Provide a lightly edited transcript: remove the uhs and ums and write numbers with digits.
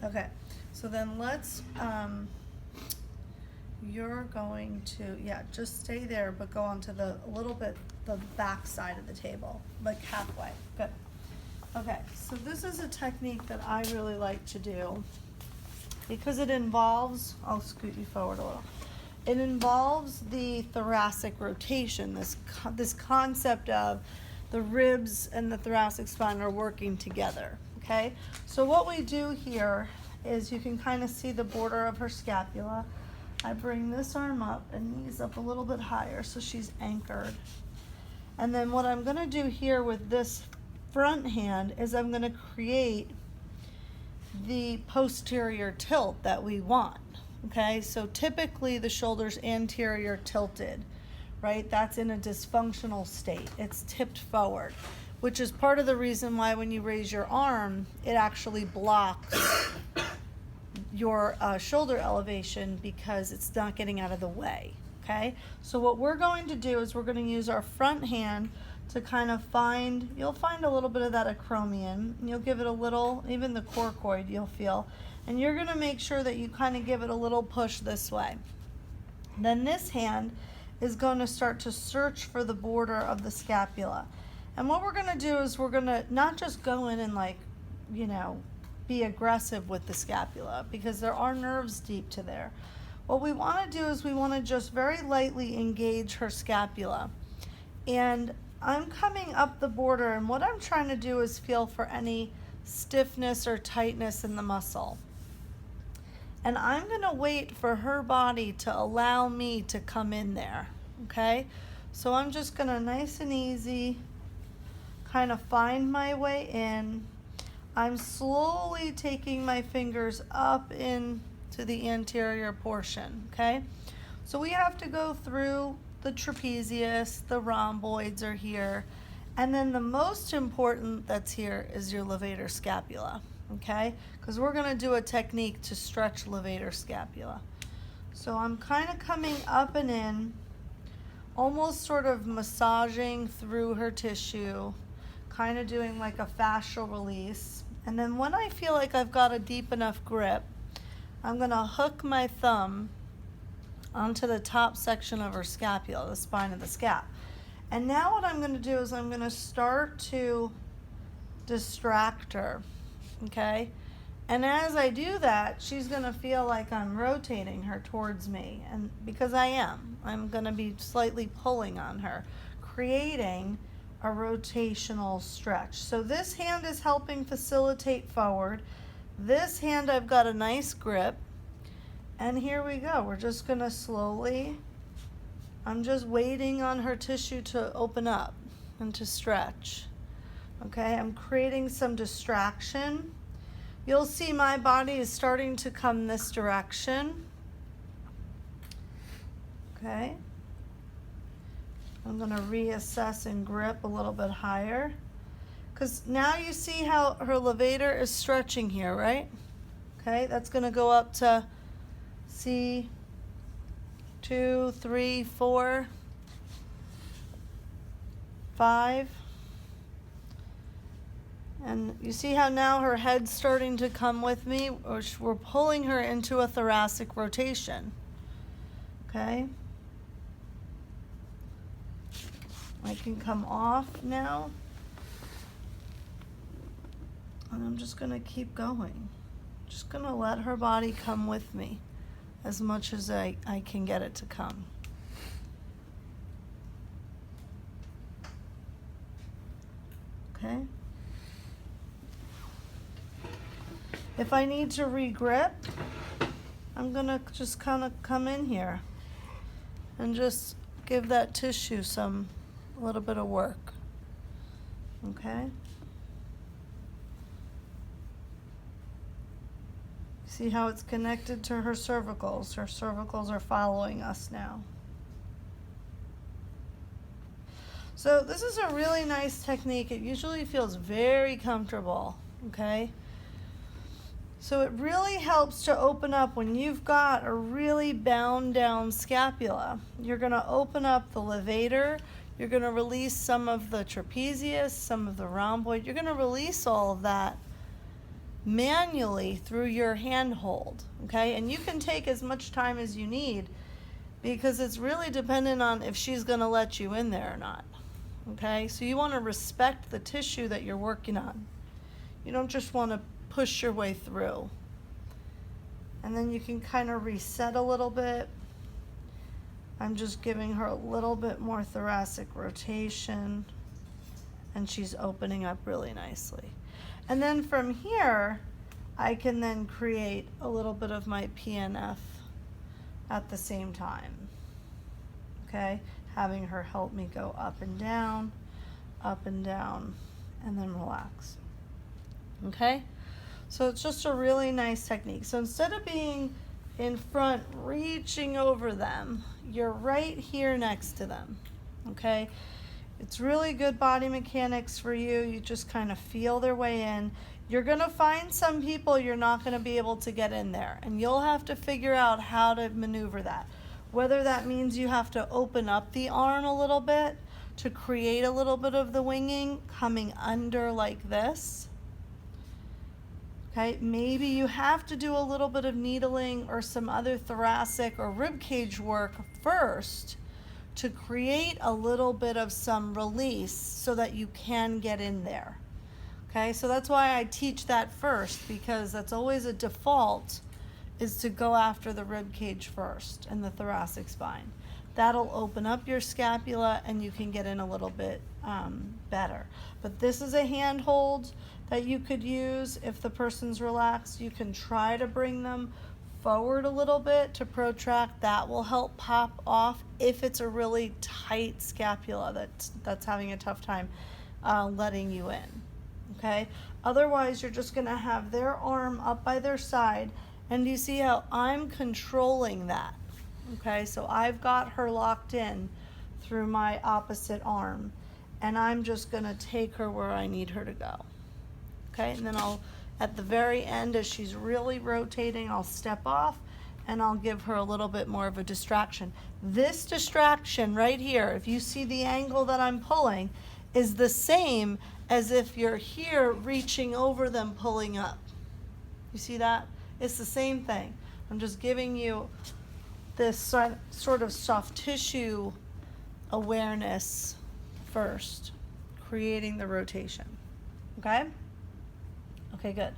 Okay, so then let's, you're going to, yeah, just stay there, but go onto a little bit, the back side of the table, like halfway. Good. Okay, so this is a technique that I really like to do because it involves, I'll scoot you forward a little. It involves the thoracic rotation, this concept of the ribs and the thoracic spine are working together, okay? So what we do here is you can kind of see the border of her scapula. I bring this arm up and knees up a little bit higher so she's anchored. And then what I'm gonna do here with this front hand is I'm gonna create the posterior tilt that we want, okay? So typically the shoulder's anterior tilted, right? That's in a dysfunctional state. It's tipped forward, which is part of the reason why when you raise your arm, it actually blocks your shoulder elevation because it's not getting out of the way, okay? So what we're going to do is we're going to use our front hand to kind of find, you'll find a little bit of that acromion, and you'll give it a little, even the coracoid you'll feel, and you're going to make sure that you kind of give it a little push this way. Then this hand is going to start to search for the border of the scapula. And what we're going to do is we're going to not just go in and like, you know, be aggressive with the scapula because there are nerves deep to there. What we want to do is we want to just very lightly engage her scapula. And I'm coming up the border, and what I'm trying to do is feel for any stiffness or tightness in the muscle. And I'm going to wait for her body to allow me to come in there, okay? So I'm just going to nice and easy kind of find my way in. I'm slowly taking my fingers up into the anterior portion, okay? So we have to go through the trapezius, the rhomboids are here, and then the most important that's here is your levator scapula, okay? Because we're going to do a technique to stretch levator scapula. So I'm kind of coming up and in, almost sort of massaging through her tissue, kind of doing like a fascial release. And then when I feel like I've got a deep enough grip, I'm going to hook my thumb onto the top section of her scapula, the spine of the scap. And now what I'm going to do is I'm going to start to distract her, okay? And as I do that, she's going to feel like I'm rotating her towards me. And because I am, I'm going to be slightly pulling on her, creating a rotational stretch. So this hand is helping facilitate forward. This hand I've got a nice grip. And here we go. We're just going to slowly, I'm just waiting on her tissue to open up and to stretch. Okay, I'm creating some distraction. You'll see my body is starting to come this direction. Okay. I'm going to reassess and grip a little bit higher. Because now you see how her levator is stretching here, right? Okay, that's going to go up to C 2, 3, 4, 5. And you see how now her head's starting to come with me? We're pulling her into a thoracic rotation. Okay? I can come off now. And I'm just going to keep going. Just going to let her body come with me as much as I can get it to come. Okay? If I need to re-grip, I'm going to just kind of come in here and just give that tissue a little bit of work. Okay? See how it's connected to her cervicals? Her cervicals are following us now. So this is a really nice technique. It usually feels very comfortable, okay? So it really helps to open up when you've got a really bound down scapula. You're going to open up the levator. You're going to release some of the trapezius, some of the rhomboid. You're going to release all of that manually through your handhold, okay? And you can take as much time as you need because it's really dependent on if she's gonna let you in there or not, okay? So you wanna respect the tissue that you're working on. You don't just wanna push your way through. And then you can kind of reset a little bit. I'm just giving her a little bit more thoracic rotation, and she's opening up really nicely. And then from here, I can then create a little bit of my PNF at the same time, okay? Having her help me go up and down, and then relax, okay? So it's just a really nice technique. So instead of being in front, reaching over them, you're right here next to them, okay? It's really good body mechanics for you. You just kind of feel their way in. You're gonna find some people you're not gonna be able to get in there, and you'll have to figure out how to maneuver that. Whether that means you have to open up the arm a little bit to create a little bit of the winging coming under like this. Okay, maybe you have to do a little bit of needling or some other thoracic or rib cage work first to create a little bit of some release so that you can get in there. Okay, so that's why I teach that first, because that's always a default, is to go after the rib cage first and the thoracic spine. That'll open up your scapula and you can get in a little bit better. But this is a handhold that you could use if the person's relaxed. You can try to bring them forward a little bit to protract. That will help pop off if it's a really tight scapula that's having a tough time letting you in, okay? Otherwise, you're just gonna have their arm up by their side, and you see how I'm controlling that, okay? So I've got her locked in through my opposite arm, and I'm just gonna take her where I need her to go. Okay, and then I'll, at the very end, as she's really rotating, I'll step off and I'll give her a little bit more of a distraction. This distraction right here, if you see the angle that I'm pulling, is the same as if you're here reaching over them, pulling up. You see that? It's the same thing. I'm just giving you this sort of soft tissue awareness first, creating the rotation. Okay? Okay, good.